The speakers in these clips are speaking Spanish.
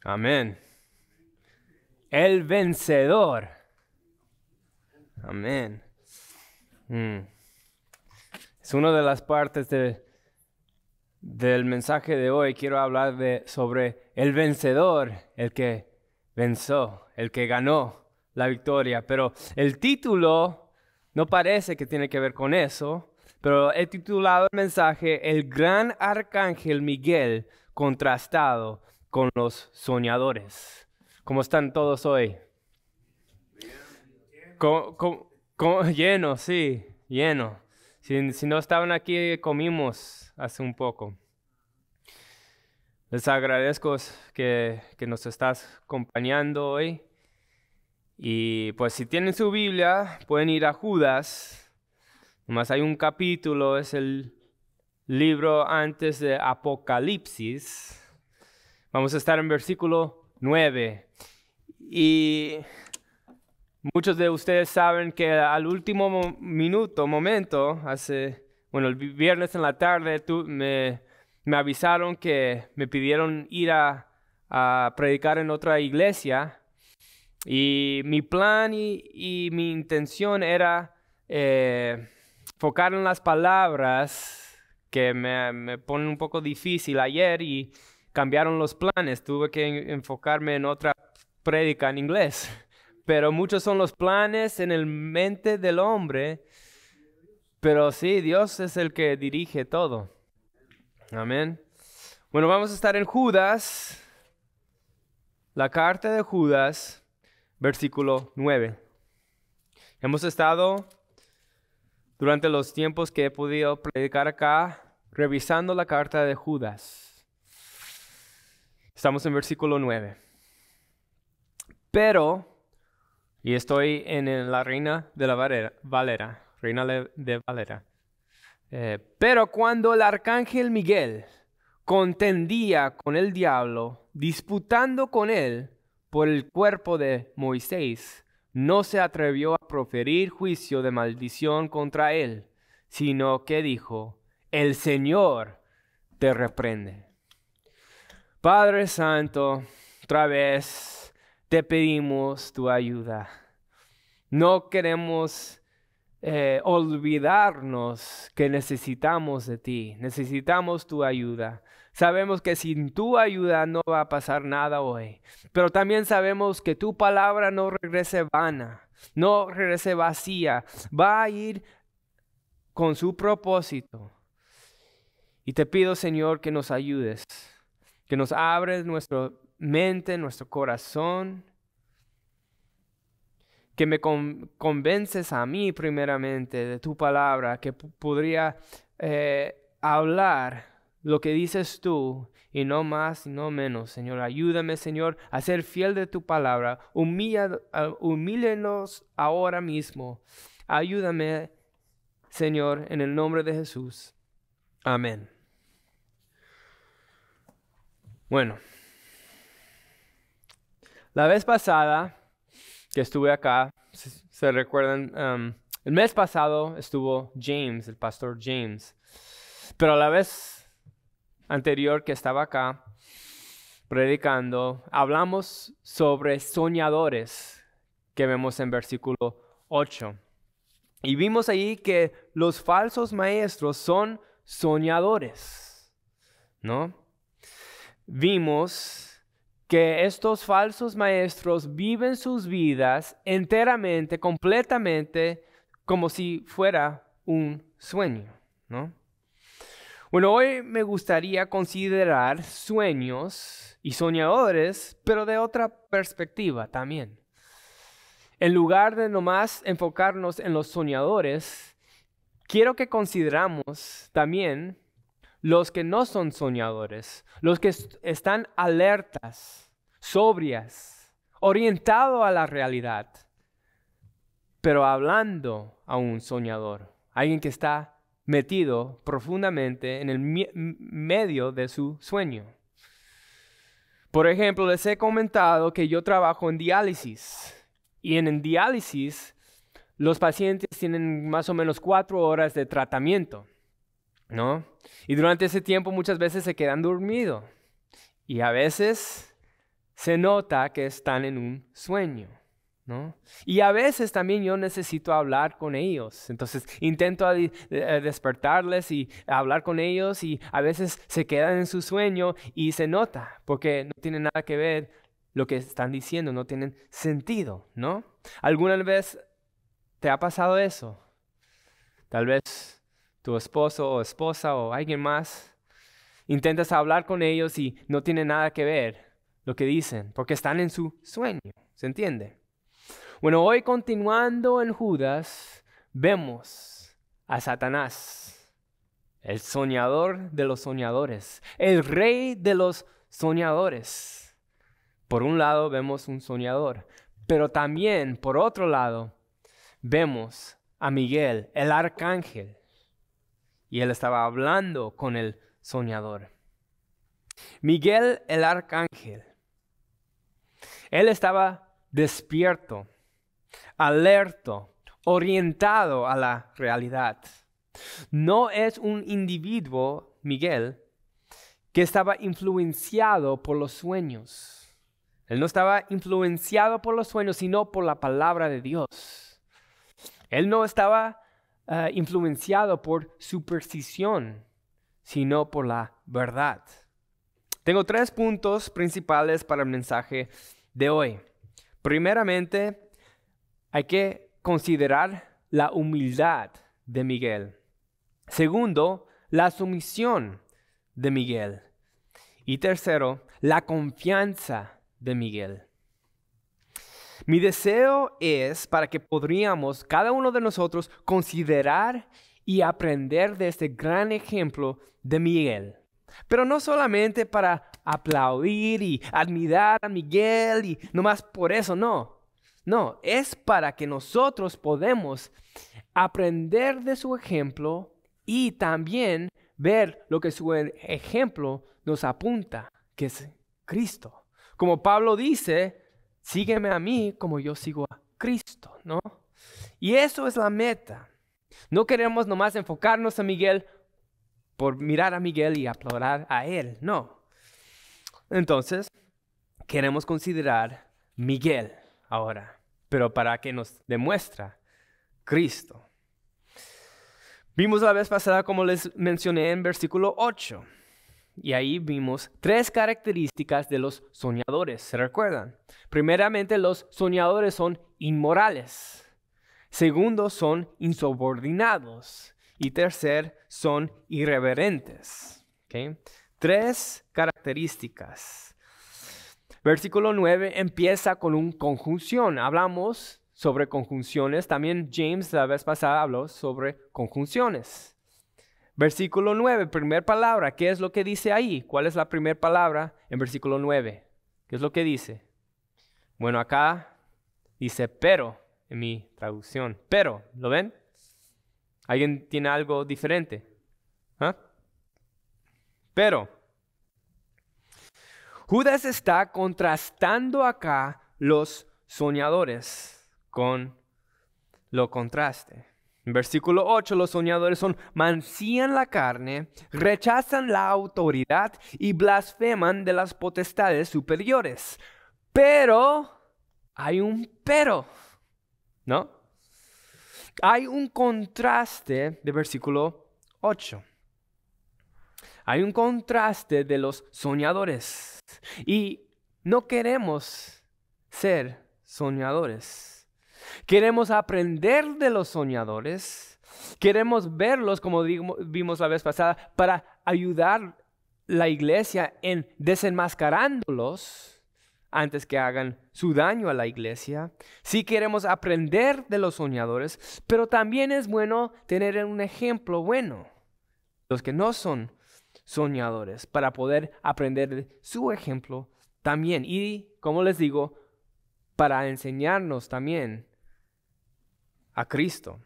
Amén. El vencedor. Amén. Es una de las partes del mensaje de hoy. Quiero hablar sobre el vencedor, el que venció, el que ganó la victoria. Pero el título no parece que tiene que ver con eso. Pero he titulado el mensaje El gran arcángel Miguel contrastado con los soñadores. ¿Cómo están todos hoy? Lleno, sí, lleno. Si no estaban aquí, comimos hace un poco. Les agradezco que nos estás acompañando hoy. Y pues si tienen su Biblia, pueden ir a Judas. Nomás hay un capítulo, es el libro antes de Apocalipsis. Vamos a estar en versículo 9. Y muchos de ustedes saben que al último momento, el viernes en la tarde, me avisaron que me pidieron ir a predicar en otra iglesia. Y mi plan y mi intención era enfocar en las palabras que me ponen un poco difícil ayer y cambiaron los planes. Tuve que enfocarme en otra prédica en inglés. Pero muchos son los planes en el mente del hombre. Pero sí, Dios es el que dirige todo. Amén. Bueno, vamos a estar en Judas. La carta de Judas, versículo 9. Hemos estado durante los tiempos que he podido predicar acá, revisando la carta de Judas. Estamos en versículo 9. Pero, y estoy en la Reina de la Valera, pero cuando el arcángel Miguel contendía con el diablo, disputando con él por el cuerpo de Moisés, no se atrevió a proferir juicio de maldición contra él, sino que dijo: el Señor te reprende. Padre Santo, otra vez te pedimos tu ayuda. No queremos olvidarnos que necesitamos de ti, necesitamos tu ayuda. Sabemos que sin tu ayuda no va a pasar nada hoy, pero también sabemos que tu palabra no regrese vana, no regrese vacía, va a ir con su propósito. Y te pido, Señor, que nos ayudes, que nos abres nuestra mente, nuestro corazón, que me convences a mí primeramente de tu palabra, que podría hablar lo que dices tú y no más y no menos. Señor, ayúdame, Señor, a ser fiel de tu palabra. Humílenos ahora mismo. Ayúdame, Señor, en el nombre de Jesús. Amén. Bueno, la vez pasada que estuve acá, se recuerdan, el mes pasado estuvo James, el pastor James, pero a la vez anterior que estaba acá predicando, hablamos sobre soñadores que vemos en versículo 8. Y vimos ahí que los falsos maestros son soñadores, ¿no? Vimos que estos falsos maestros viven sus vidas enteramente, completamente, como si fuera un sueño, ¿no? Bueno, hoy me gustaría considerar sueños y soñadores, pero de otra perspectiva también. En lugar de nomás enfocarnos en los soñadores, quiero que consideramos también los que no son soñadores, los que están alertas, sobrias, orientados a la realidad, pero hablando a un soñador, alguien que está metido profundamente en el medio de su sueño. Por ejemplo, les he comentado que yo trabajo en diálisis, y en diálisis los pacientes tienen más o menos 4 horas de tratamiento, ¿no? Y durante ese tiempo muchas veces se quedan dormidos. Y a veces se nota que están en un sueño, ¿no? Y a veces también yo necesito hablar con ellos. Entonces intento despertarles y hablar con ellos y a veces se quedan en su sueño y se nota porque no tiene nada que ver lo que están diciendo, no tienen sentido, ¿no? ¿Alguna vez te ha pasado eso? Tal vez tu esposo o esposa o alguien más intentas hablar con ellos y no tiene nada que ver lo que dicen porque están en su sueño, ¿se entiende? Bueno, hoy continuando en Judas, vemos a Satanás, el soñador de los soñadores, el rey de los soñadores. Por un lado vemos un soñador, pero también por otro lado vemos a Miguel, el arcángel, y él estaba hablando con el soñador. Miguel, el arcángel, él estaba despierto, alerto, orientado a la realidad. No es un individuo, Miguel, que estaba influenciado por los sueños. Él no estaba influenciado por los sueños, sino por la palabra de Dios. Él no estaba influenciado por superstición, sino por la verdad. Tengo 3 puntos principales para el mensaje de hoy. Primeramente, hay que considerar la humildad de Miguel. Segundo, la sumisión de Miguel. Y tercero, la confianza de Miguel. Mi deseo es para que podríamos, cada uno de nosotros, considerar y aprender de este gran ejemplo de Miguel. Pero no solamente para aplaudir y admirar a Miguel y nomás por eso, no. No, es para que nosotros podamos aprender de su ejemplo y también ver lo que su ejemplo nos apunta, que es Cristo. Como Pablo dice, sígueme a mí como yo sigo a Cristo, ¿no? Y eso es la meta. No queremos nomás enfocarnos a Miguel por mirar a Miguel y aplaudir a él, no. Entonces, queremos considerar Miguel ahora, pero para que nos demuestra Cristo. Vimos la vez pasada, como les mencioné en versículo 8, y ahí vimos 3 características de los soñadores, ¿se recuerdan? Primeramente, los soñadores son inmorales. Segundo, son insubordinados. Y tercer, son irreverentes. ¿Okay? 3 características. Versículo 9 empieza con una conjunción. Hablamos sobre conjunciones. También James la vez pasada habló sobre conjunciones. Versículo 9, primera palabra. ¿Qué es lo que dice ahí? ¿Cuál es la primera palabra en versículo 9? ¿Qué es lo que dice? Bueno, acá dice pero en mi traducción. Pero, ¿lo ven? ¿Alguien tiene algo diferente? ¿Ah? Pero Judas está contrastando acá los soñadores con lo contraste. En versículo 8, los soñadores mancillan la carne, rechazan la autoridad y blasfeman de las potestades superiores. Pero, hay un pero, ¿no? Hay un contraste de versículo 8. Hay un contraste de los soñadores. Y no queremos ser soñadores. Queremos aprender de los soñadores. Queremos verlos, como vimos la vez pasada, para ayudar la iglesia en desenmascarándolos antes que hagan su daño a la iglesia. Sí queremos aprender de los soñadores, pero también es bueno tener un ejemplo bueno. Los que no son soñadores, para poder aprender de su ejemplo también. Y, como les digo, para enseñarnos también a Cristo.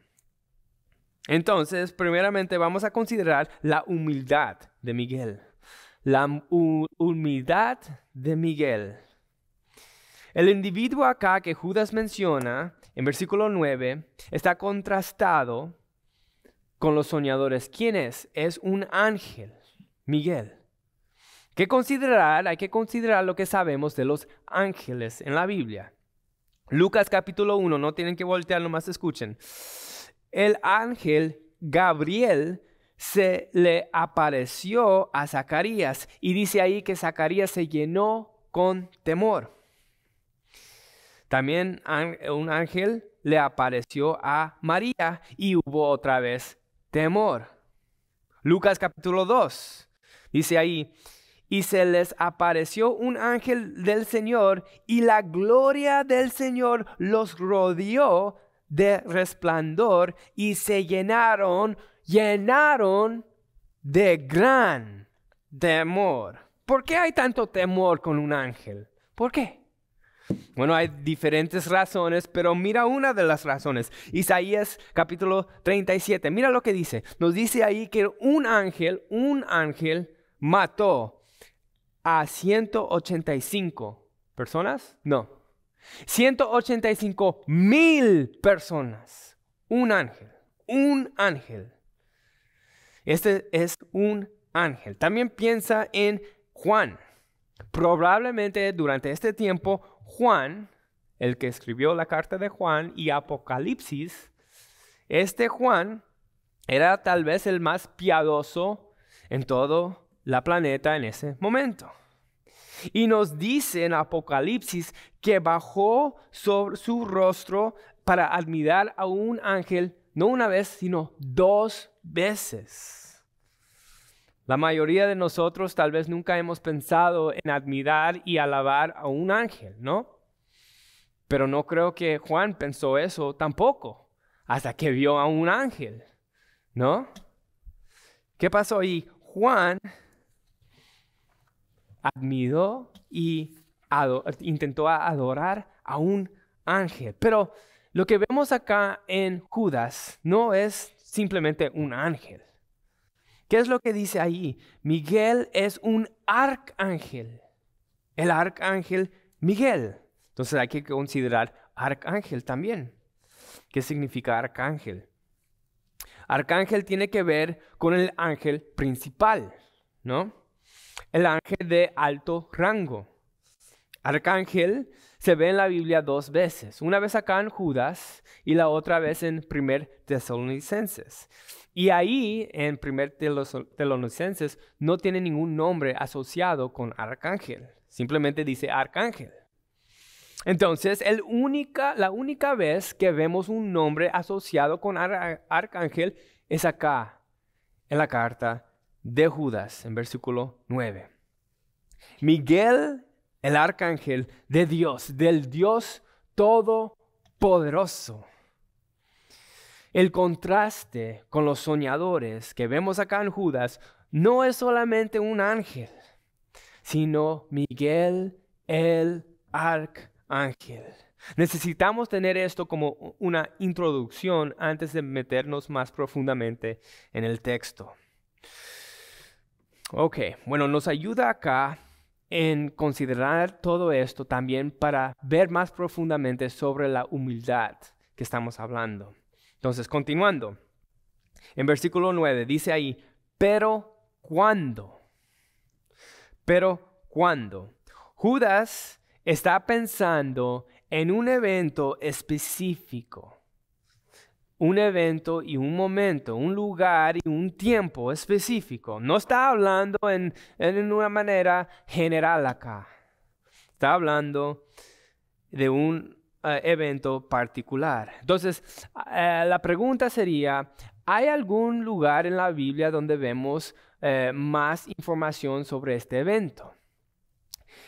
Entonces, primeramente vamos a considerar la humildad de Miguel. La humildad de Miguel. El individuo acá que Judas menciona en versículo 9 está contrastado con los soñadores. ¿Quién es? Es un ángel, Miguel, Hay que considerar lo que sabemos de los ángeles en la Biblia. Lucas capítulo 1, no tienen que voltear, nomás escuchen. El ángel Gabriel se le apareció a Zacarías y dice ahí que Zacarías se llenó con temor. También un ángel le apareció a María y hubo otra vez temor. Lucas capítulo 2 dice ahí: y se les apareció un ángel del Señor y la gloria del Señor los rodeó de resplandor y se llenaron de gran temor. ¿Por qué hay tanto temor con un ángel? ¿Por qué? Bueno, hay diferentes razones, pero mira una de las razones. Isaías capítulo 37, mira lo que dice. Nos dice ahí que un ángel mató a 185 personas. No, 185,000 personas. Un ángel. Este es un ángel. También piensa en Juan. Probablemente durante este tiempo, Juan, el que escribió la carta de Juan y Apocalipsis, este Juan era tal vez el más piadoso en todo la planeta en ese momento. Y nos dice en Apocalipsis que bajó sobre su rostro para admirar a un ángel, no una vez, sino 2 veces. La mayoría de nosotros tal vez nunca hemos pensado en admirar y alabar a un ángel, ¿no? Pero no creo que Juan pensó eso tampoco, hasta que vio a un ángel, ¿no? ¿Qué pasó ahí? Juan admiró y intentó adorar a un ángel. Pero lo que vemos acá en Judas no es simplemente un ángel. ¿Qué es lo que dice ahí? Miguel es un arcángel. El arcángel Miguel. Entonces hay que considerar arcángel también. ¿Qué significa arcángel? Arcángel tiene que ver con el ángel principal, ¿no? El ángel de alto rango. Arcángel se ve en la Biblia 2 veces. Una vez acá en Judas y la otra vez en 1 Tesalonicenses. Y ahí en 1 Tesalonicenses no tiene ningún nombre asociado con arcángel. Simplemente dice arcángel. Entonces, la única vez que vemos un nombre asociado con arcángel es acá, en la carta de Judas, en versículo 9. Miguel, el arcángel de Dios, del Dios Todopoderoso. El contraste con los soñadores que vemos acá en Judas no es solamente un ángel, sino Miguel, el arcángel. Necesitamos tener esto como una introducción antes de meternos más profundamente en el texto. Ok, bueno, nos ayuda acá en considerar todo esto también para ver más profundamente sobre la humildad que estamos hablando. Entonces, continuando, en versículo 9 dice ahí, pero ¿cuándo? Judas está pensando en un evento específico. Un evento y un momento, un lugar y un tiempo específico. No está hablando en una manera general acá. Está hablando de un evento particular. Entonces, la pregunta sería, ¿hay algún lugar en la Biblia donde vemos más información sobre este evento?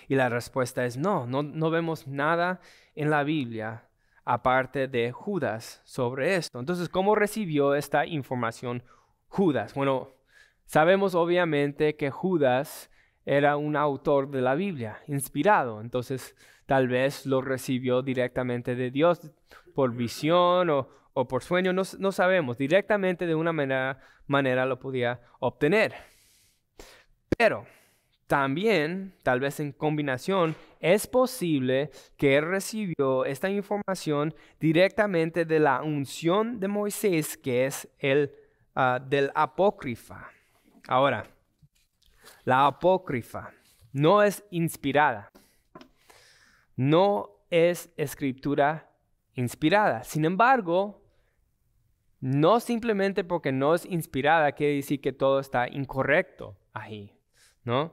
Y la respuesta es no vemos nada en la Biblia aparte de Judas sobre esto. Entonces, ¿cómo recibió esta información Judas? Bueno, sabemos obviamente que Judas era un autor de la Biblia, inspirado. Entonces, tal vez lo recibió directamente de Dios por visión o por sueño, no sabemos. Directamente de una manera lo podía obtener. Pero también, tal vez en combinación, es posible que él recibió esta información directamente de la unción de Moisés, que es el del apócrifa. Ahora, la apócrifa. no es inspirada. No es escritura inspirada. Sin embargo, no simplemente porque no es inspirada quiere decir que todo está incorrecto ahí, ¿no?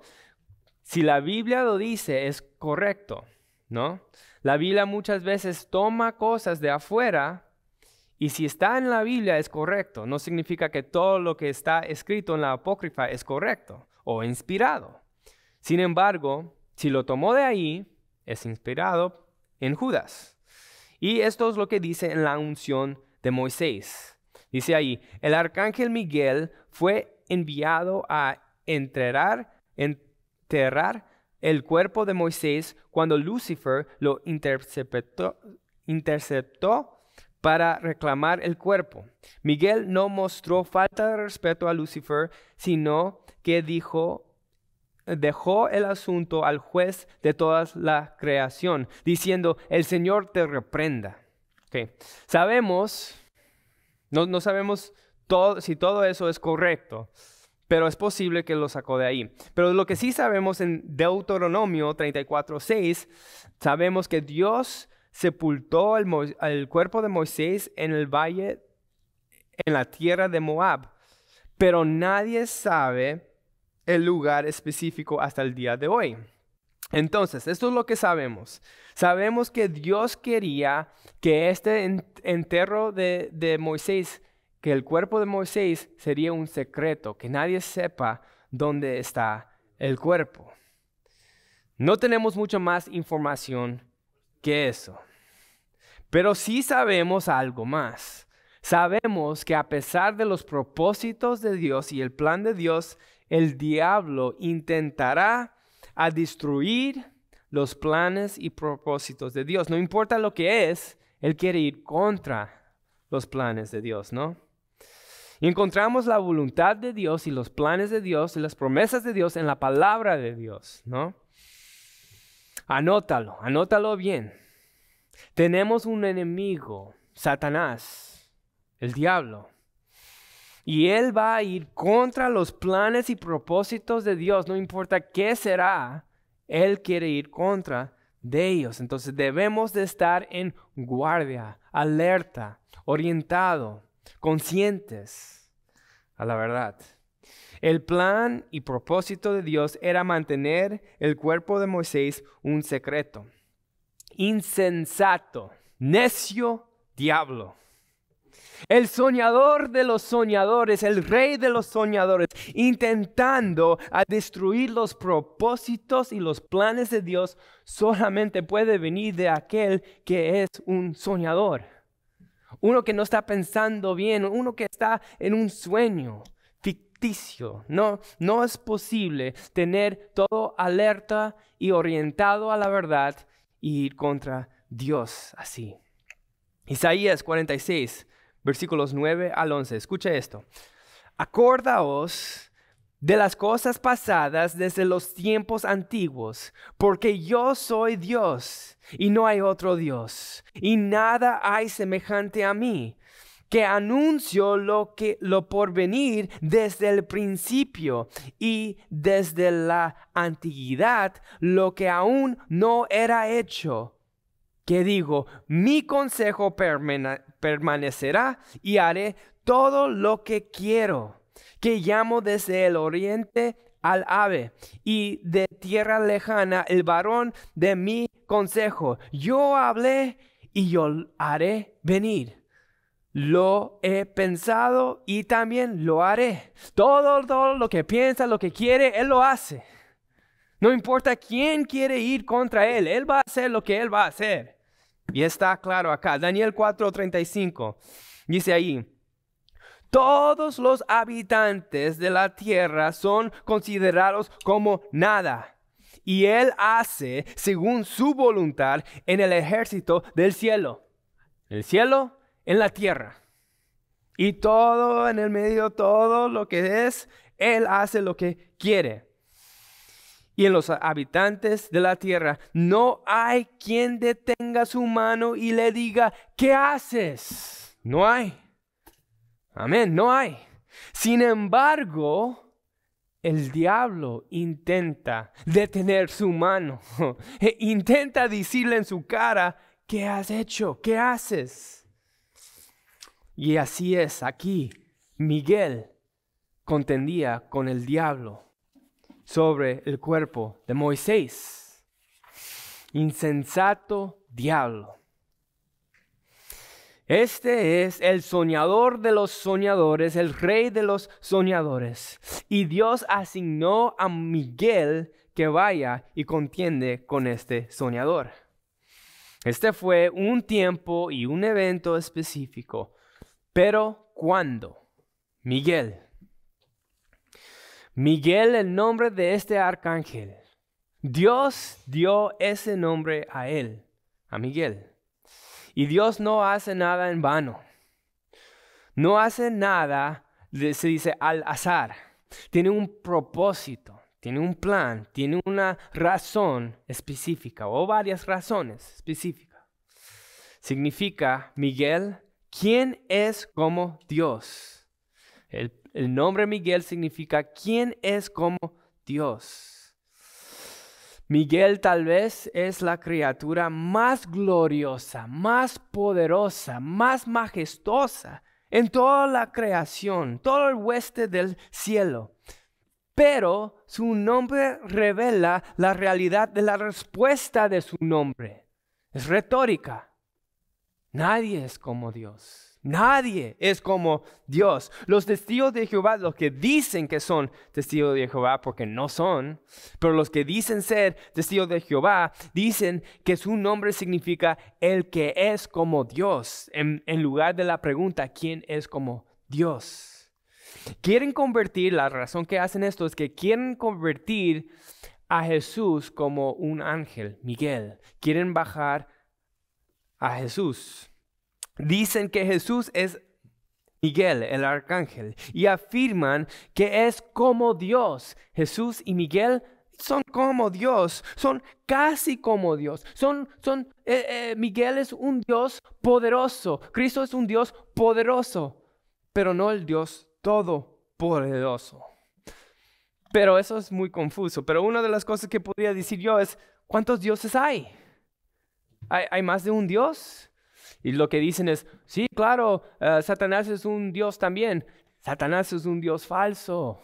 Si la Biblia lo dice, es correcto, ¿no? La Biblia muchas veces toma cosas de afuera y si está en la Biblia es correcto. No significa que todo lo que está escrito en la apócrifa es correcto o inspirado. Sin embargo, si lo tomó de ahí, es inspirado en Judas. Y esto es lo que dice en la unción de Moisés. Dice ahí, el arcángel Miguel fue enviado a enterrar el cuerpo de Moisés cuando Lucifer lo interceptó para reclamar el cuerpo. Miguel no mostró falta de respeto a Lucifer, sino que dejó el asunto al juez de toda la creación, diciendo, el Señor te reprenda. Okay. Sabemos, no sabemos si todo eso es correcto, pero es posible que lo sacó de ahí. Pero lo que sí sabemos en Deuteronomio 34:6, sabemos que Dios sepultó el cuerpo de Moisés en el valle, en la tierra de Moab, pero nadie sabe el lugar específico hasta el día de hoy. Entonces, esto es lo que sabemos. Sabemos que Dios quería que este entierro de Moisés, que el cuerpo de Moisés sería un secreto, que nadie sepa dónde está el cuerpo. No tenemos mucha más información que eso. Pero sí sabemos algo más. Sabemos que a pesar de los propósitos de Dios y el plan de Dios, el diablo intentará a destruir los planes y propósitos de Dios. No importa lo que es, él quiere ir contra los planes de Dios, ¿no? Y encontramos la voluntad de Dios y los planes de Dios y las promesas de Dios en la palabra de Dios, ¿no? Anótalo bien. Tenemos un enemigo, Satanás, el diablo. Y él va a ir contra los planes y propósitos de Dios. No importa qué será, él quiere ir contra de ellos. Entonces debemos de estar en guardia, alerta, orientado, conscientes a la verdad. El plan y propósito de Dios era mantener el cuerpo de Moisés un secreto. Insensato, necio diablo. El soñador de los soñadores, el rey de los soñadores, intentando a destruir los propósitos y los planes de Dios, solamente puede venir de aquel que es un soñador. Uno que no está pensando bien, uno que está en un sueño ficticio. No es posible tener todo alerta y orientado a la verdad y ir contra Dios así. Isaías 46. Versículos 9 al 11. Escucha esto. Acordaos de las cosas pasadas desde los tiempos antiguos, porque yo soy Dios y no hay otro Dios, y nada hay semejante a mí, que anuncio lo por venir desde el principio y desde la antigüedad lo que aún no era hecho. Que digo, mi consejo permanecerá y haré todo lo que quiero, que llamo desde el oriente al ave y de tierra lejana el varón de mi consejo. Yo hablé y yo haré venir. Lo he pensado y también lo haré. Todo lo que piensa, lo que quiere, él lo hace. No importa quién quiere ir contra él, él va a hacer lo que él va a hacer. Y está claro acá, Daniel 4:35, dice ahí, todos los habitantes de la tierra son considerados como nada, y él hace según su voluntad en el ejército del cielo. El cielo en la tierra. Y todo en el medio, todo lo que es, él hace lo que quiere. Y en los habitantes de la tierra no hay quien detenga su mano y le diga, ¿qué haces? No hay. Amén, no hay. Sin embargo, el diablo intenta detener su mano, intenta decirle en su cara, ¿qué has hecho? ¿Qué haces? Y así es aquí. Miguel contendía con el diablo sobre el cuerpo de Moisés. Insensato diablo. Este es el soñador de los soñadores, el rey de los soñadores. Y Dios asignó a Miguel que vaya y contiende con este soñador. Este fue un tiempo y un evento específico. Pero ¿cuándo? Miguel, el nombre de este arcángel. Dios dio ese nombre a él, a Miguel. Y Dios no hace nada en vano. No hace nada, se dice, al azar. Tiene un propósito, tiene un plan, tiene una razón específica o varias razones específicas. Significa, Miguel, ¿quién es como Dios? El nombre Miguel significa ¿quién es como Dios? Miguel tal vez es la criatura más gloriosa, más poderosa, más majestuosa en toda la creación, todo el hueste del cielo. Pero su nombre revela la realidad de la respuesta de su nombre. Es retórica. Nadie es como Dios. Nadie es como Dios. Los testigos de Jehová, los que dicen que son testigos de Jehová, porque no son, pero los que dicen ser testigos de Jehová, dicen que su nombre significa el que es como Dios, en lugar de la pregunta, ¿quién es como Dios? Quieren convertir, la razón que hacen esto es que quieren convertir a Jesús como un ángel, Miguel. Quieren bajar a Jesús. Dicen que Jesús es Miguel, el arcángel, y afirman que es como Dios. Jesús y Miguel son como Dios, son casi como Dios. Miguel es un Dios poderoso, Cristo es un Dios poderoso, pero no el Dios todopoderoso. Pero eso es muy confuso. Pero una de las cosas que podría decir yo es, ¿cuántos dioses hay? ¿Hay más de un Dios? Y lo que dicen es, sí, claro, Satanás es un Dios también. Satanás es un Dios falso.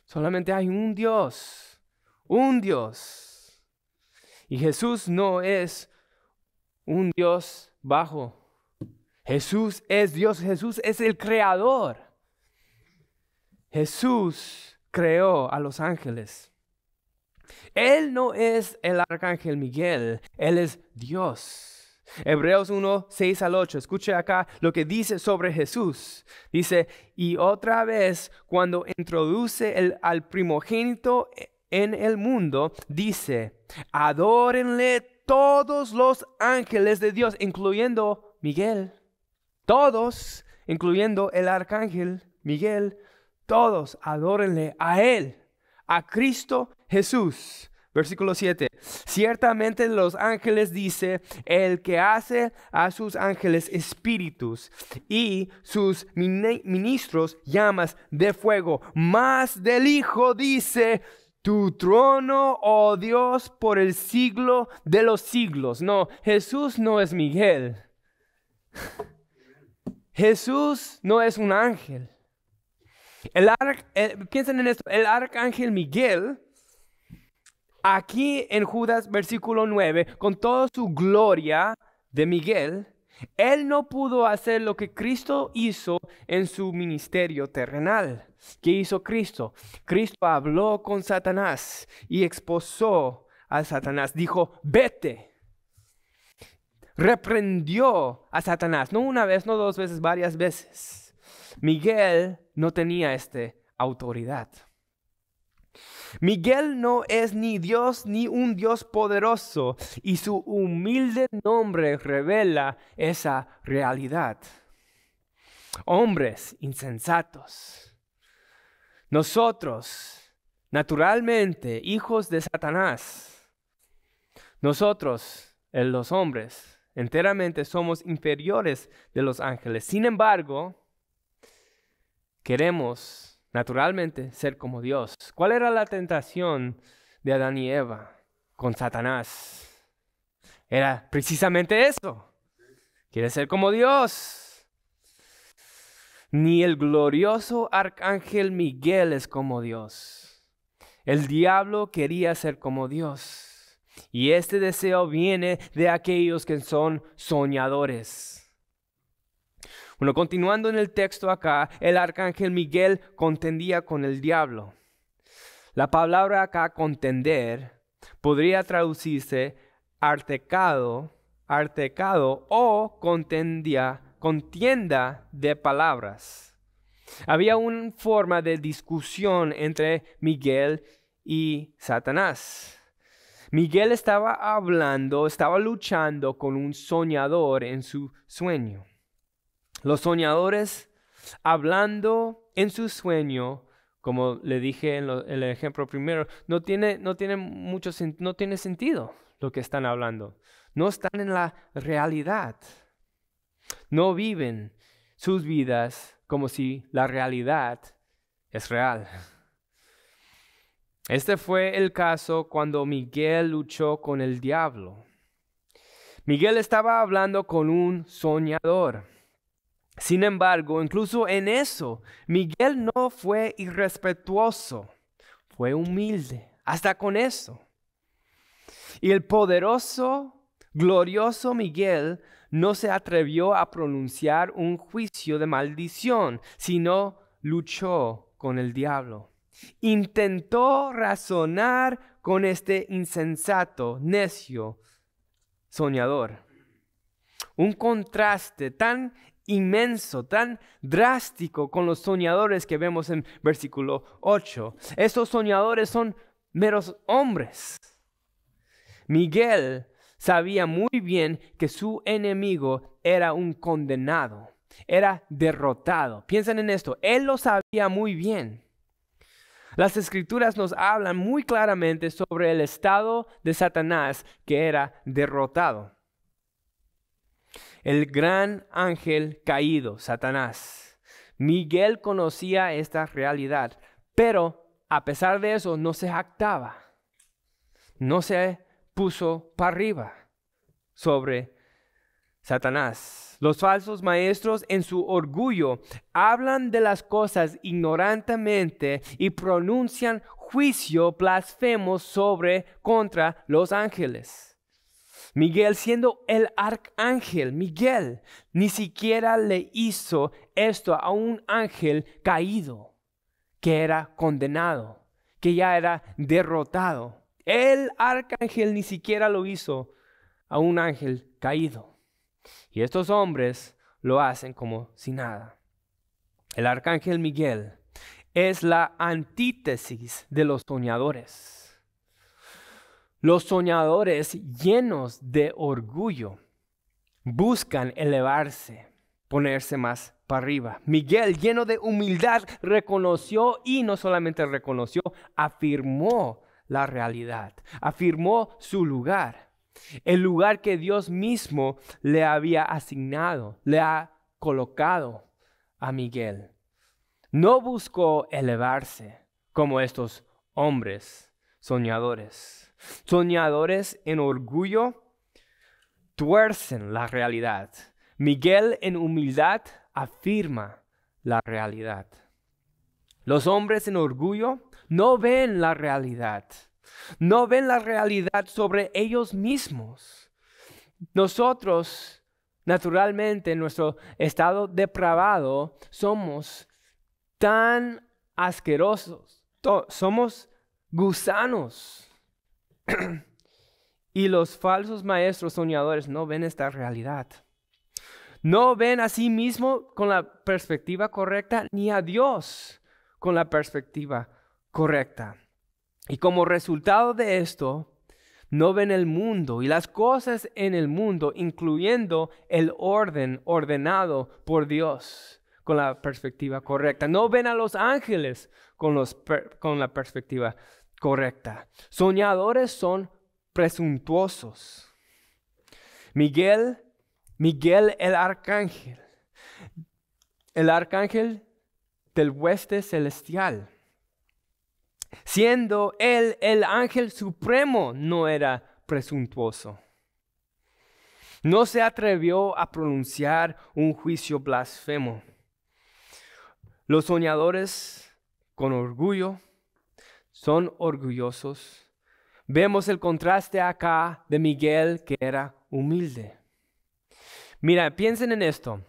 Solamente hay un Dios. Un Dios. Y Jesús no es un Dios bajo. Jesús es Dios. Jesús es el creador. Jesús creó a los ángeles. Él no es el arcángel Miguel. Él es Dios. Hebreos 1, 6 al 8. Escuche acá lo que dice sobre Jesús. Dice, y otra vez cuando introduce al primogénito en el mundo, dice, adórenle todos los ángeles de Dios, incluyendo Miguel. Todos, incluyendo el arcángel Miguel, todos adórenle a él, a Cristo Jesús. Versículo 7. Ciertamente los ángeles dice, el que hace a sus ángeles espíritus y sus ministros llamas de fuego. Mas del Hijo dice, tu trono, oh Dios, por el siglo de los siglos. No, Jesús no es Miguel. Jesús no es un ángel. Piensen en esto, el arcángel Miguel, aquí en Judas versículo 9, con toda su gloria de Miguel, él no pudo hacer lo que Cristo hizo en su ministerio terrenal. ¿Qué hizo Cristo? Cristo habló con Satanás y expuso a Satanás. Dijo, vete. Reprendió a Satanás, no una vez, no dos veces, varias veces. Miguel no tenía esta autoridad. Miguel no es ni Dios ni un Dios poderoso, y su humilde nombre revela esa realidad. Hombres insensatos. Nosotros, naturalmente, hijos de Satanás, nosotros, los hombres, enteramente somos inferiores de los ángeles. Sin embargo, queremos naturalmente, ser como Dios. ¿Cuál era la tentación de Adán y Eva con Satanás? Era precisamente eso. Quiere ser como Dios. Ni el glorioso arcángel Miguel es como Dios. El diablo quería ser como Dios. Y este deseo viene de aquellos que son soñadores. Bueno, continuando en el texto acá, el arcángel Miguel contendía con el diablo. La palabra acá, contender, podría traducirse artecado o contienda de palabras. Había una forma de discusión entre Miguel y Satanás. Miguel estaba luchando con un soñador en su sueño. Los soñadores hablando en su sueño, como le dije en el ejemplo primero, no tiene sentido lo que están hablando. No están en la realidad. No viven sus vidas como si la realidad es real. Este fue el caso cuando Miguel luchó con el diablo. Miguel estaba hablando con un soñador. Sin embargo, incluso en eso, Miguel no fue irrespetuoso, fue humilde, hasta con eso. Y el poderoso, glorioso Miguel no se atrevió a pronunciar un juicio de maldición, sino luchó con el diablo. Intentó razonar con este insensato, necio, soñador. Un contraste tan inmenso, tan drástico con los soñadores que vemos en versículo 8. Estos soñadores son meros hombres. Miguel sabía muy bien que su enemigo era un condenado, era derrotado. Piensen en esto, él lo sabía muy bien. Las Escrituras nos hablan muy claramente sobre el estado de Satanás, que era derrotado. El gran ángel caído, Satanás. Miguel conocía esta realidad, pero a pesar de eso no se jactaba. No se puso para arriba sobre Satanás. Los falsos maestros en su orgullo hablan de las cosas ignorantemente y pronuncian juicio blasfemo contra los ángeles. Miguel, siendo el arcángel, Miguel ni siquiera le hizo esto a un ángel caído, que era condenado, que ya era derrotado. El arcángel ni siquiera lo hizo a un ángel caído. Y estos hombres lo hacen como si nada. El arcángel Miguel es la antítesis de los soñadores. Los soñadores llenos de orgullo buscan elevarse, ponerse más para arriba. Miguel, lleno de humildad, reconoció y no solamente reconoció, afirmó la realidad, afirmó su lugar, el lugar que Dios mismo le había asignado, le ha colocado a Miguel. No buscó elevarse como estos hombres soñadores. Soñadores en orgullo tuercen la realidad. Miguel en humildad afirma la realidad. Los hombres en orgullo no ven la realidad. No ven la realidad sobre ellos mismos. Nosotros, naturalmente, en nuestro estado depravado, somos tan asquerosos. Somos gusanos. Y los falsos maestros soñadores no ven esta realidad. No ven a sí mismo con la perspectiva correcta, ni a Dios con la perspectiva correcta. Y como resultado de esto, no ven el mundo y las cosas en el mundo, incluyendo el orden ordenado por Dios, con la perspectiva correcta. No ven a los ángeles con la perspectiva correcta. Soñadores son presuntuosos. Miguel el arcángel del hueste celestial. Siendo él el ángel supremo, no era presuntuoso. No se atrevió a pronunciar un juicio blasfemo. Los soñadores con orgullo son orgullosos. Vemos el contraste acá de Miguel, que era humilde. Mira, piensen en esto.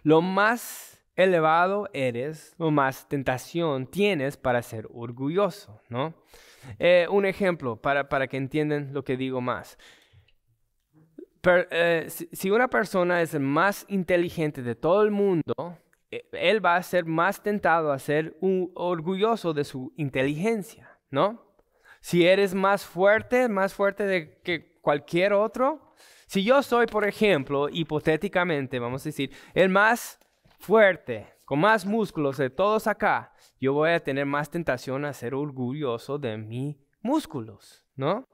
Lo más elevado eres, lo más tentación tienes para ser orgulloso, ¿no? Un ejemplo para que entiendan lo que digo más. Si una persona es el más inteligente de todo el mundo, él va a ser más tentado a ser orgulloso de su inteligencia, ¿no? Si eres más fuerte de que cualquier otro. Si yo soy, por ejemplo, hipotéticamente, vamos a decir, el más fuerte, con más músculos de todos acá, yo voy a tener más tentación a ser orgulloso de mis músculos, ¿no?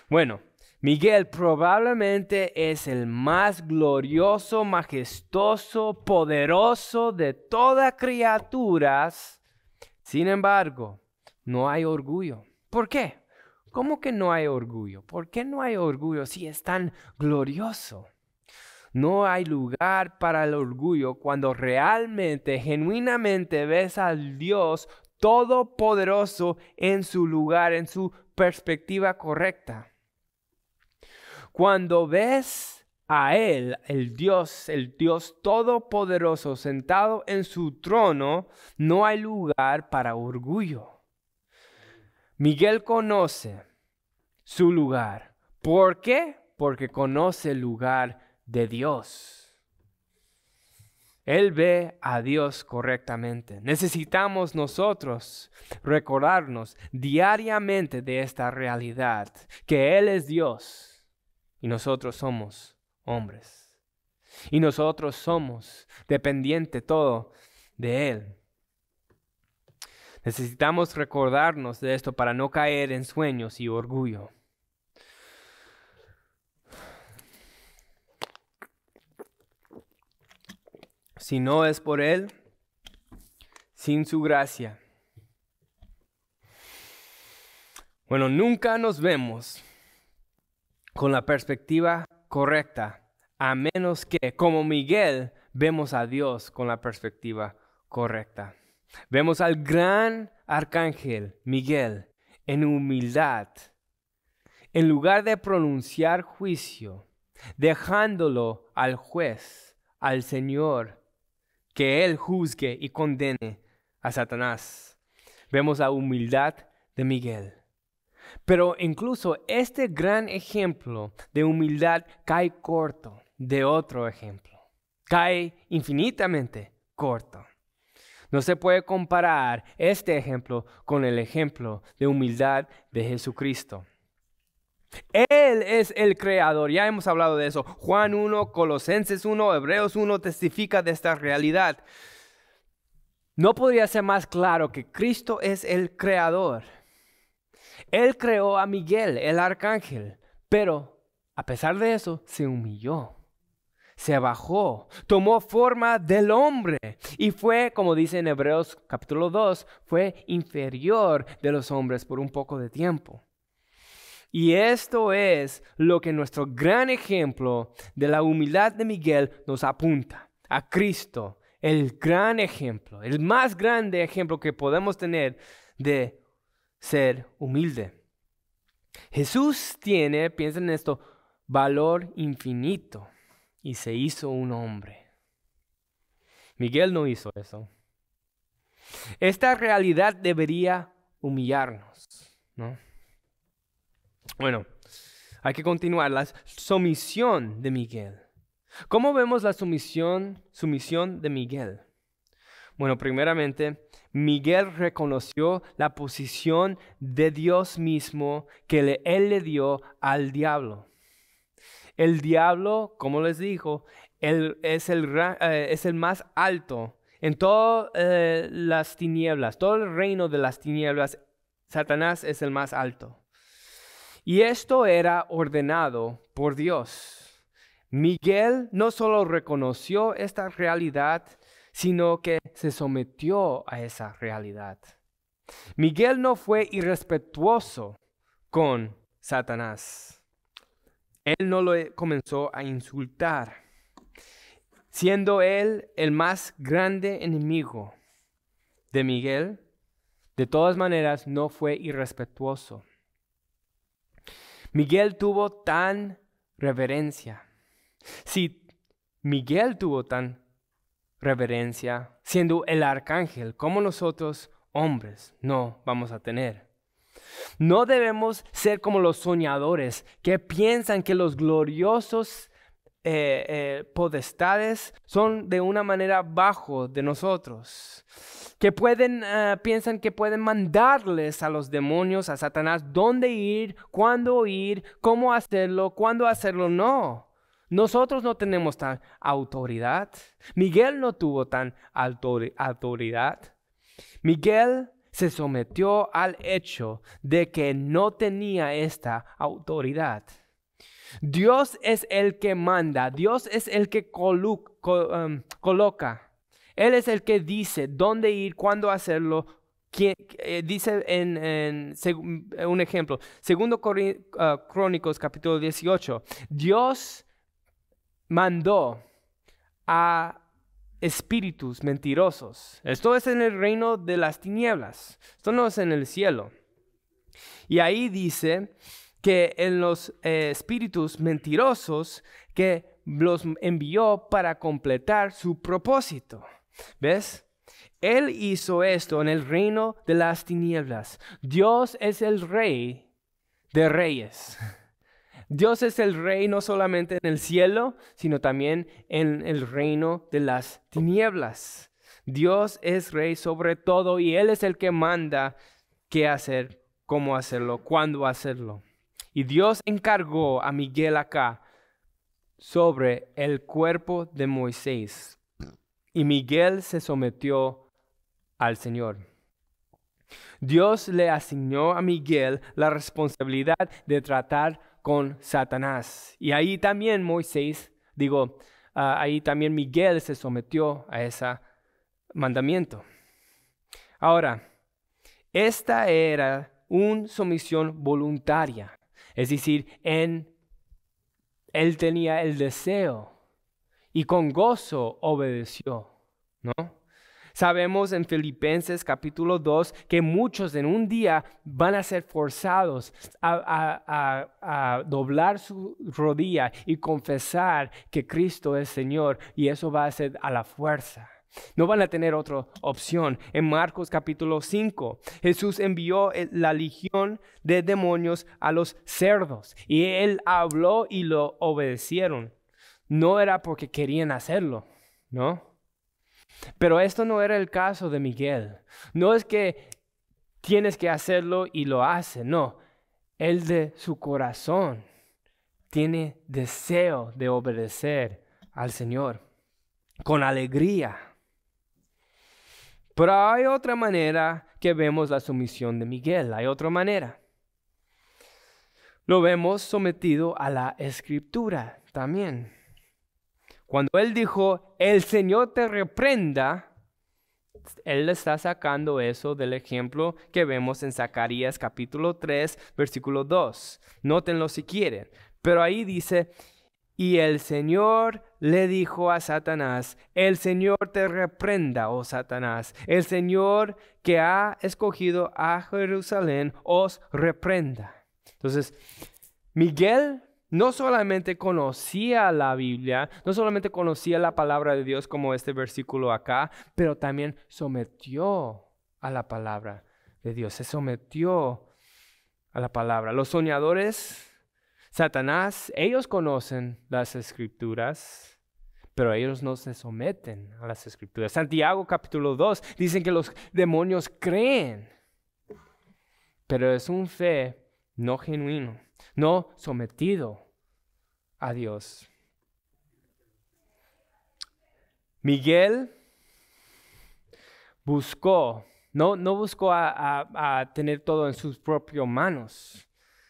Bueno, Miguel probablemente es el más glorioso, majestuoso, poderoso de todas criaturas. Sin embargo, no hay orgullo. ¿Por qué? ¿Cómo que no hay orgullo? ¿Por qué no hay orgullo si es tan glorioso? No hay lugar para el orgullo cuando realmente, genuinamente ves al Dios Todopoderoso en su lugar, en su perspectiva correcta. Cuando ves a Él, el Dios Todopoderoso sentado en su trono, no hay lugar para orgullo. Miguel conoce su lugar. ¿Por qué? Porque conoce el lugar de Dios. Él ve a Dios correctamente. Necesitamos nosotros recordarnos diariamente de esta realidad, que Él es Dios y nosotros somos hombres. Y nosotros somos dependientes todo de Él. Necesitamos recordarnos de esto para no caer en sueños y orgullo. Si no es por Él, sin su gracia. Bueno, nunca nos vemos con la perspectiva correcta, a menos que, como Miguel, vemos a Dios con la perspectiva correcta. Vemos al gran arcángel Miguel en humildad, en lugar de pronunciar juicio, dejándolo al juez, al Señor, que Él juzgue y condene a Satanás. Vemos la humildad de Miguel. Pero incluso este gran ejemplo de humildad cae corto de otro ejemplo. Cae infinitamente corto. No se puede comparar este ejemplo con el ejemplo de humildad de Jesucristo. Él es el creador, ya hemos hablado de eso. Juan 1, Colosenses 1, Hebreos 1 testifica de esta realidad. No podría ser más claro que Cristo es el creador. Él creó a Miguel, el arcángel, pero a pesar de eso se humilló. Se bajó, tomó forma del hombre y fue, como dice en Hebreos capítulo 2, fue inferior de los hombres por un poco de tiempo. Y esto es lo que nuestro gran ejemplo de la humildad de Miguel nos apunta a Cristo, el gran ejemplo, el más grande ejemplo que podemos tener de ser humilde. Jesús tiene, piensen en esto, valor infinito. Y se hizo un hombre. Miguel no hizo eso. Esta realidad debería humillarnos, ¿no? Bueno, hay que continuar. La sumisión de Miguel. ¿Cómo vemos la sumisión de Miguel? Bueno, primeramente, Miguel reconoció la posición de Dios mismo que él le dio al diablo. El diablo, como les dijo, él es el más alto en todas las tinieblas, todo el reino de las tinieblas. Satanás es el más alto. Y esto era ordenado por Dios. Miguel no solo reconoció esta realidad, sino que se sometió a esa realidad. Miguel no fue irrespetuoso con Satanás. Él no lo comenzó a insultar, siendo él el más grande enemigo de Miguel. De todas maneras, no fue irrespetuoso. Miguel tuvo tan reverencia. Si Miguel tuvo tan reverencia, siendo el arcángel, como nosotros hombres no vamos a tener. No debemos ser como los soñadores que piensan que los gloriosos potestades son de una manera bajo de nosotros, que piensan que pueden mandarles a los demonios, a Satanás, dónde ir, cuándo ir, cómo hacerlo, cuándo hacerlo. No, nosotros no tenemos tan autoridad. Miguel no tuvo tan autoridad. Miguel se sometió al hecho de que no tenía esta autoridad. Dios es el que manda, Dios es el que coloca. Él es el que dice dónde ir, cuándo hacerlo. Dice un ejemplo, 2 Crónicos capítulo 18, Dios mandó a espíritus mentirosos. Esto es en el reino de las tinieblas, esto no es en el cielo. Y ahí dice que en los espíritus mentirosos que los envió para completar su propósito. ¿Ves? Él hizo esto en el reino de las tinieblas. Dios es el rey de reyes. Dios es el rey no solamente en el cielo, sino también en el reino de las tinieblas. Dios es rey sobre todo y Él es el que manda qué hacer, cómo hacerlo, cuándo hacerlo. Y Dios encargó a Miguel acá sobre el cuerpo de Moisés. Y Miguel se sometió al Señor. Dios le asignó a Miguel la responsabilidad de tratar con Satanás. Y ahí también ahí también Miguel se sometió a ese mandamiento. Ahora, esta era una sumisión voluntaria. Es decir, él tenía el deseo y con gozo obedeció, ¿no? Sabemos en Filipenses capítulo 2 que muchos en un día van a ser forzados a doblar su rodilla y confesar que Cristo es Señor, y eso va a ser a la fuerza. No van a tener otra opción. En Marcos capítulo 5, Jesús envió la legión de demonios a los cerdos y Él habló y lo obedecieron. No era porque querían hacerlo, ¿no? Pero esto no era el caso de Miguel. No es que tienes que hacerlo y lo hace, no. Él de su corazón tiene deseo de obedecer al Señor con alegría. Pero hay otra manera que vemos la sumisión de Miguel. Hay otra manera. Lo vemos sometido a la Escritura también. Cuando él dijo, el Señor te reprenda, él está sacando eso del ejemplo que vemos en Zacarías capítulo 3, versículo 2. Nótenlo si quieren. Pero ahí dice, y el Señor le dijo a Satanás, el Señor te reprenda, oh Satanás. El Señor que ha escogido a Jerusalén os reprenda. Entonces, Miguel no solamente conocía la Biblia, no solamente conocía la palabra de Dios como este versículo acá, pero también sometió a la palabra de Dios. Se sometió a la palabra. Los soñadores, Satanás, ellos conocen las Escrituras, pero ellos no se someten a las Escrituras. Santiago capítulo 2 dicen que los demonios creen, pero es un fe no genuino, no sometido a Dios. Miguel no buscó a tener todo en sus propias manos,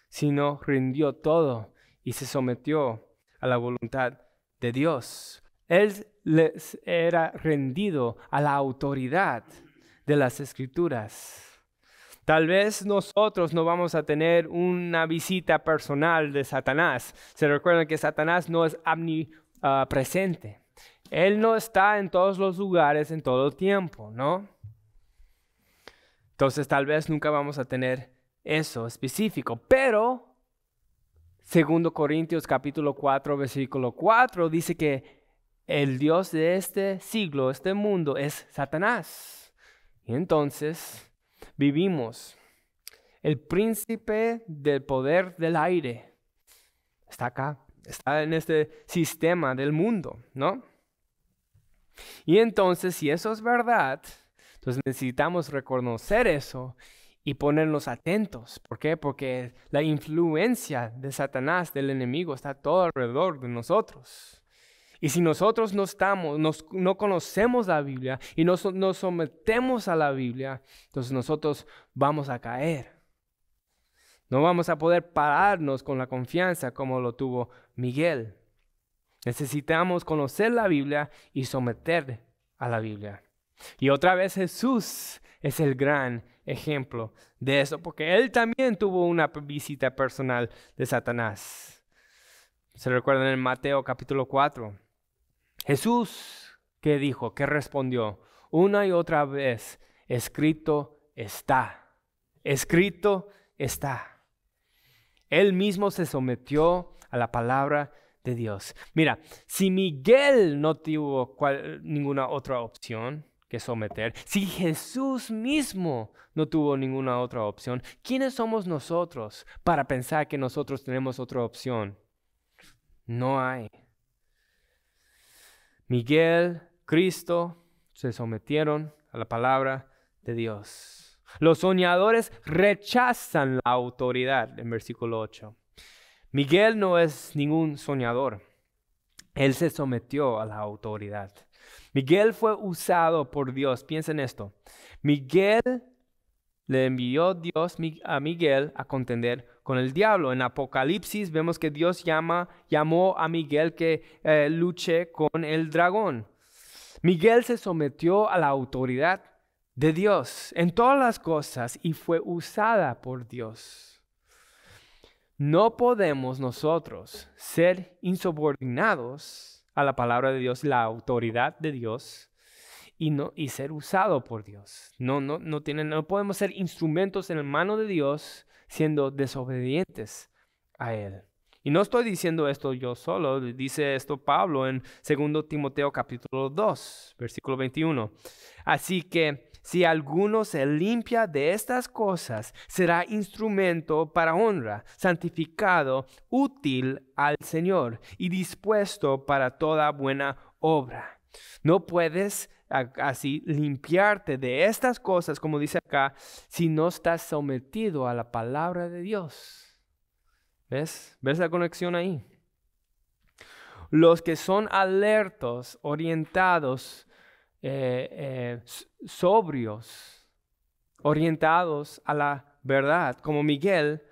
sino rindió todo y se sometió a la voluntad de Dios. Él les era rendido a la autoridad de las Escrituras. Tal vez nosotros no vamos a tener una visita personal de Satanás. Se recuerdan que Satanás no es omnipresente. Él no está en todos los lugares en todo el tiempo, ¿no? Entonces tal vez nunca vamos a tener eso específico. Pero 2 Corintios capítulo 4, versículo 4 dice que el Dios de este siglo, este mundo, es Satanás. Y entonces vivimos. El príncipe del poder del aire está acá, está en este sistema del mundo, ¿no? Y entonces, si eso es verdad, entonces necesitamos reconocer eso y ponernos atentos. ¿Por qué? Porque la influencia de Satanás, del enemigo, está todo alrededor de nosotros. Y si nosotros no conocemos la Biblia y no nos sometemos a la Biblia, entonces nosotros vamos a caer. No vamos a poder pararnos con la confianza como lo tuvo Miguel. Necesitamos conocer la Biblia y someter a la Biblia. Y otra vez Jesús es el gran ejemplo de eso, porque él también tuvo una visita personal de Satanás. ¿Se recuerdan en Mateo capítulo 4? Jesús, ¿qué dijo? ¿Qué respondió? Una y otra vez, escrito está. Escrito está. Él mismo se sometió a la palabra de Dios. Mira, si Miguel no tuvo ninguna otra opción que someter, si Jesús mismo no tuvo ninguna otra opción, ¿quiénes somos nosotros para pensar que nosotros tenemos otra opción? No hay. Miguel, Cristo se sometieron a la palabra de Dios. Los soñadores rechazan la autoridad en versículo 8. Miguel no es ningún soñador. Él se sometió a la autoridad. Miguel fue usado por Dios. Piensen esto. Miguel le envió Dios a Miguel a contender con el diablo. En Apocalipsis vemos que Dios llamó a Miguel que luche con el dragón. Miguel se sometió a la autoridad de Dios en todas las cosas y fue usada por Dios. No podemos nosotros ser insubordinados a la palabra de Dios, la autoridad de Dios, y ser usado por Dios. No podemos ser instrumentos en la mano de Dios siendo desobedientes a Él. Y no estoy diciendo esto yo solo, dice esto Pablo en 2 Timoteo capítulo 2, versículo 21. Así que si alguno se limpia de estas cosas, será instrumento para honra, santificado, útil al Señor y dispuesto para toda buena obra. No puedes así limpiarte de estas cosas, como dice acá, si no estás sometido a la palabra de Dios. ¿Ves? ¿Ves la conexión ahí? Los que son alertos, orientados, sobrios, orientados a la verdad, como Miguel,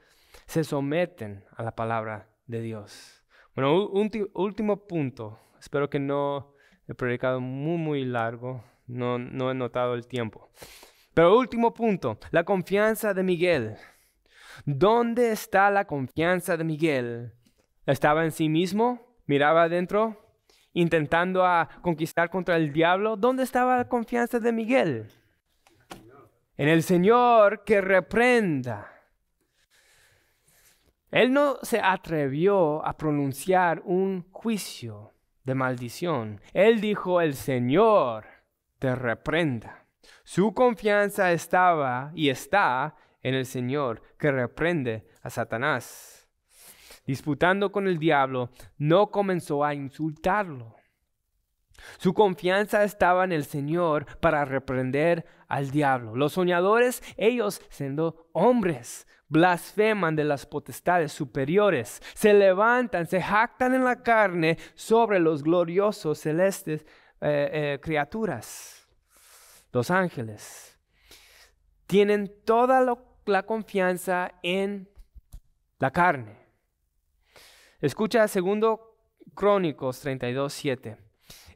se someten a la palabra de Dios. Bueno, último punto. Espero que no he predicado muy largo. No he notado el tiempo. Pero último punto, la confianza de Miguel. ¿Dónde está la confianza de Miguel? ¿Estaba en sí mismo? ¿Miraba adentro? ¿Intentando conquistar contra el diablo? ¿Dónde estaba la confianza de Miguel? En el Señor que reprenda. Él no se atrevió a pronunciar un juicio de maldición. Él dijo, el Señor te reprenda. Su confianza estaba y está en el Señor que reprende a Satanás. Disputando con el diablo, no comenzó a insultarlo. Su confianza estaba en el Señor para reprender al diablo. Los soñadores, ellos siendo hombres, blasfeman de las potestades superiores, se levantan, se jactan en la carne sobre los gloriosos celestes criaturas, los ángeles. Tienen toda la confianza en la carne. Escucha 2 Crónicos 32:7.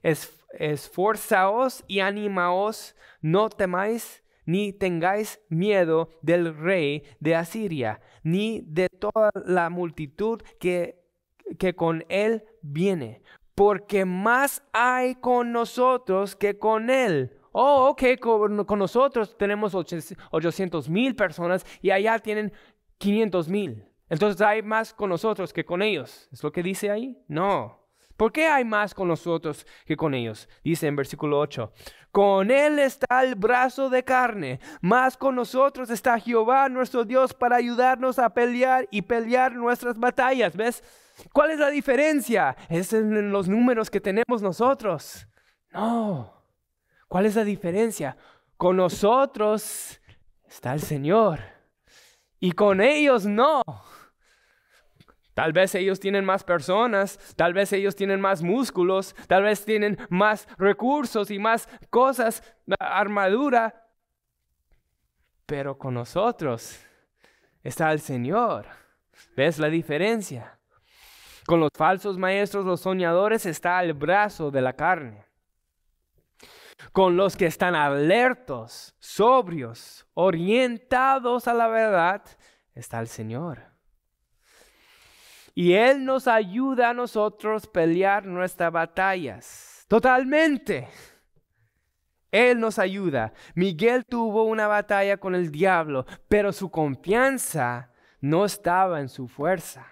Esforzaos y animaos, no temáis ni tengáis miedo del rey de Asiria, ni de toda la multitud que con él viene, porque más hay con nosotros que con él. Oh, ok, con nosotros tenemos 800,000 personas y allá tienen 500,000. Entonces hay más con nosotros que con ellos. ¿Es lo que dice ahí? No. ¿Por qué hay más con nosotros que con ellos? Dice en versículo 8. Con él está el brazo de carne, más con nosotros está Jehová nuestro Dios para ayudarnos a pelear y pelear nuestras batallas. ¿Ves? ¿Cuál es la diferencia? Es en los números que tenemos nosotros. No. ¿Cuál es la diferencia? Con nosotros está el Señor y con ellos no. Tal vez ellos tienen más personas, tal vez ellos tienen más músculos, tal vez tienen más recursos y más cosas, armadura. Pero con nosotros está el Señor. ¿Ves la diferencia? Con los falsos maestros, los soñadores, está el brazo de la carne. Con los que están alertos, sobrios, orientados a la verdad, está el Señor. Y Él nos ayuda a nosotros a pelear nuestras batallas. Totalmente. Él nos ayuda. Miguel tuvo una batalla con el diablo, pero su confianza no estaba en su fuerza.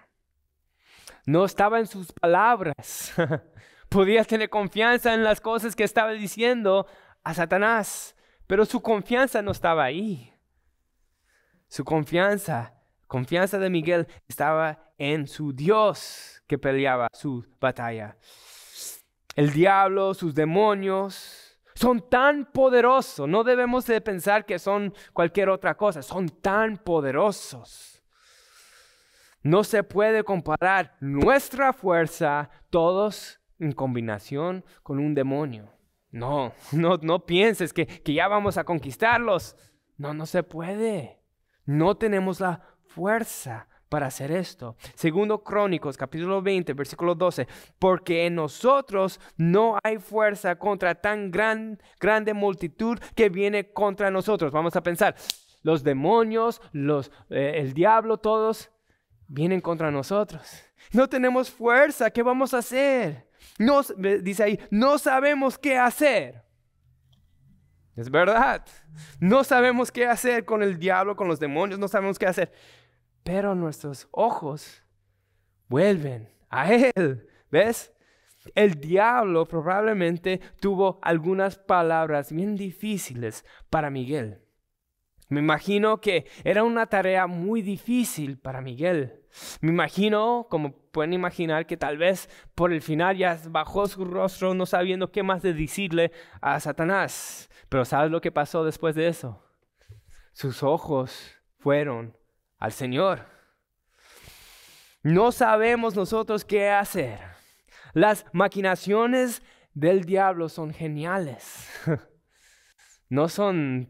No estaba en sus palabras. Podía tener confianza en las cosas que estaba diciendo a Satanás, pero su confianza no estaba ahí. Su confianza de Miguel estaba en su Dios que peleaba su batalla. El diablo, sus demonios, son tan poderosos. No debemos de pensar que son cualquier otra cosa. Son tan poderosos. No se puede comparar nuestra fuerza, todos en combinación con un demonio. No pienses que ya vamos a conquistarlos. No se puede. No tenemos la fuerza para hacer esto. Segundo Crónicos, capítulo 20, versículo 12. Porque en nosotros no hay fuerza contra tan grande multitud que viene contra nosotros. Vamos a pensar, los demonios, el diablo, todos vienen contra nosotros. No tenemos fuerza. ¿Qué vamos a hacer? Dice ahí, no sabemos qué hacer. Es verdad. No sabemos qué hacer con el diablo, con los demonios. No sabemos qué hacer. Pero nuestros ojos vuelven a Él. ¿Ves? El diablo probablemente tuvo algunas palabras bien difíciles para Miguel. Me imagino que era una tarea muy difícil para Miguel. Me imagino, como pueden imaginar, que tal vez por el final ya bajó su rostro no sabiendo qué más de decirle a Satanás. Pero ¿sabes lo que pasó después de eso? Sus ojos fueron al Señor. No sabemos nosotros qué hacer. Las maquinaciones del diablo son geniales. No son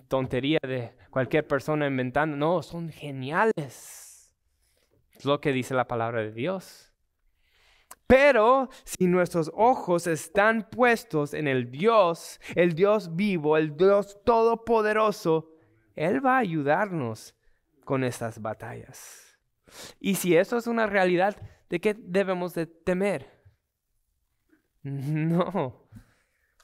tontería de cualquier persona inventando. No, son geniales. Es lo que dice la palabra de Dios. Pero si nuestros ojos están puestos en el Dios vivo, el Dios todopoderoso, Él va a ayudarnos con estas batallas. Y si eso es una realidad, ¿de qué debemos de temer? No.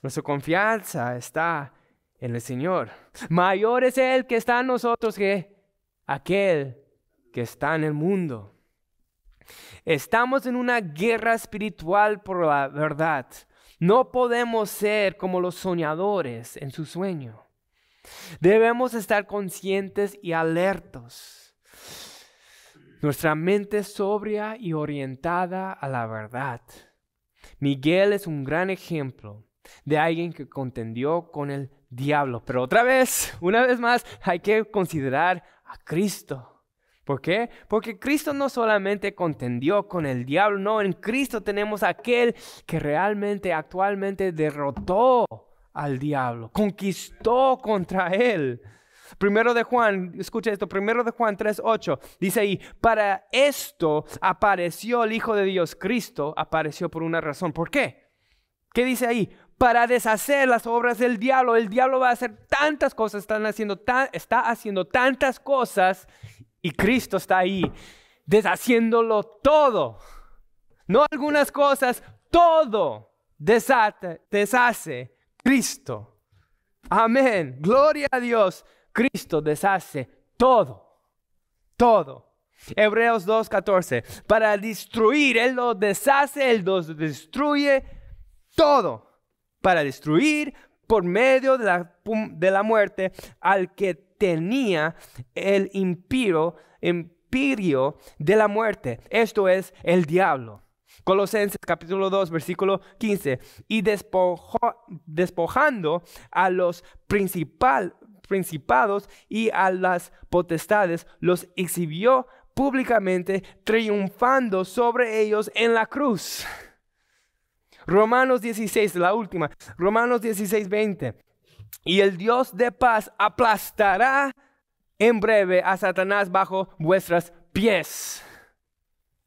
Nuestra confianza está en el Señor. Mayor es Él que está en nosotros que aquel que está en el mundo. Estamos en una guerra espiritual por la verdad. No podemos ser como los soñadores en su sueño. Debemos estar conscientes y alertos. Nuestra mente sobria y orientada a la verdad. Miguel es un gran ejemplo de alguien que contendió con el diablo. Pero una vez más, hay que considerar a Cristo. ¿Por qué? Porque Cristo no solamente contendió con el diablo, no, en Cristo tenemos aquel que realmente, actualmente derrotó al diablo, conquistó contra él. Primero de Juan, escucha esto, Primero de Juan 3:8, dice ahí, para esto apareció el Hijo de Dios, Cristo apareció por una razón. ¿Por qué? ¿Qué dice ahí? Para deshacer las obras del diablo. El diablo va a hacer tantas cosas, está haciendo tantas cosas y Cristo está ahí deshaciéndolo todo. No algunas cosas, todo deshace Cristo. Amén. Gloria a Dios. Cristo deshace todo. Todo. Hebreos 2:14. Para destruir, Él lo deshace, Él lo destruye todo. Para destruir por medio de la muerte al que tenía el imperio de la muerte. Esto es el diablo. Colosenses capítulo 2, versículo 15. Y despojando a los principados y a las potestades, los exhibió públicamente, triunfando sobre ellos en la cruz. Romanos 16, la última. Romanos 16:20. Y el Dios de paz aplastará en breve a Satanás bajo vuestros pies.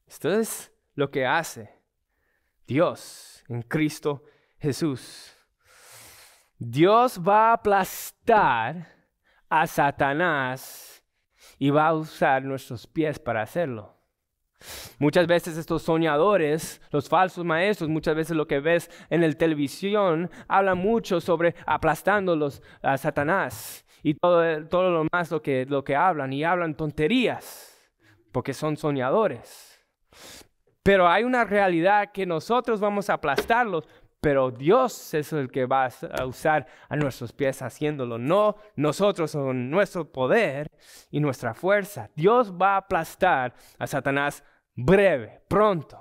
Esto es lo que hace Dios en Cristo Jesús. Dios va a aplastar a Satanás y va a usar nuestros pies para hacerlo. Muchas veces estos soñadores, los falsos maestros, muchas veces lo que ves en la televisión, hablan mucho sobre aplastándolos a Satanás y todo lo más lo que hablan, y hablan tonterías porque son soñadores. Pero hay una realidad que nosotros vamos a aplastarlos, pero Dios es el que va a usar a nuestros pies haciéndolo, no nosotros con nuestro poder y nuestra fuerza. Dios va a aplastar a Satanás pronto.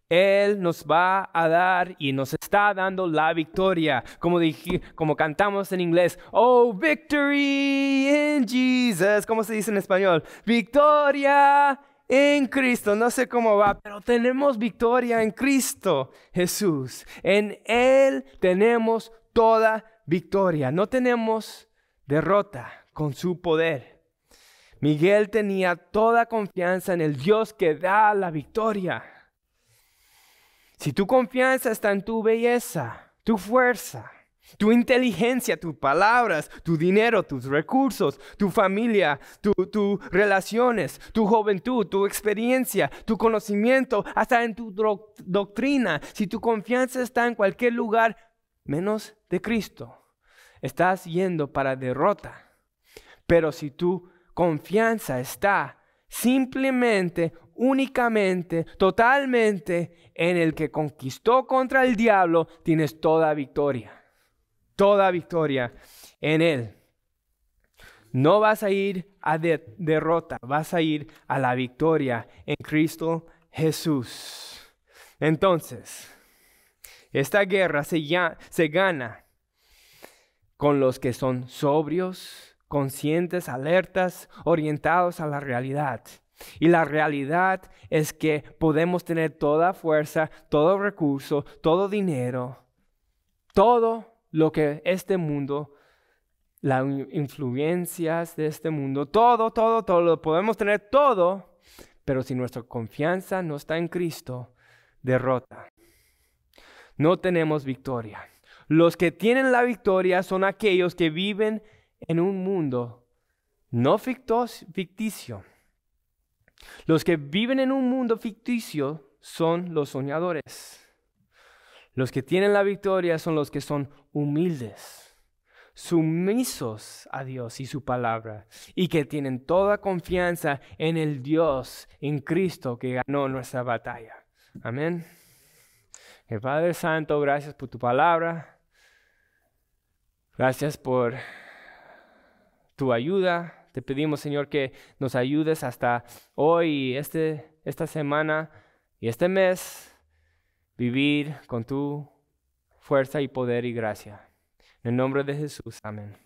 Él nos va a dar y nos está dando la victoria. Como cantamos en inglés, oh, victory in Jesus. ¿Cómo se dice en español? Victoria en Cristo. No sé cómo va, pero tenemos victoria en Cristo Jesús. En Él tenemos toda victoria. No tenemos derrota con su poder. Miguel tenía toda confianza en el Dios que da la victoria. Si tu confianza está en tu belleza, tu fuerza, tu inteligencia, tus palabras, tu dinero, tus recursos, tu familia, tus relaciones, tu juventud, tu experiencia, tu conocimiento, hasta en tu doctrina. Si tu confianza está en cualquier lugar menos de Cristo, estás yendo para derrota. Pero si tu confianza está simplemente, únicamente, totalmente en el que conquistó contra el diablo, tienes toda victoria. Toda victoria en Él. No vas a ir a derrota, vas a ir a la victoria en Cristo Jesús. Entonces, esta guerra se gana con los que son sobrios, conscientes, alertas, orientados a la realidad. Y la realidad es que podemos tener toda fuerza, todo recurso, todo dinero, todo lo que este mundo, las influencias de este mundo, todo, podemos tener todo, pero si nuestra confianza no está en Cristo, derrota. No tenemos victoria. Los que tienen la victoria son aquellos que viven en un mundo no ficticio. Los que viven en un mundo ficticio son los soñadores. Los que tienen la victoria son los que son humildes, sumisos a Dios y su palabra, y que tienen toda confianza en el Dios, en Cristo, que ganó nuestra batalla. Amén. El Padre Santo, gracias por tu palabra. Gracias por tu ayuda. Te pedimos, Señor, que nos ayudes hasta hoy, esta semana y este mes, vivir con tu fuerza y poder y gracia. En el nombre de Jesús, amén.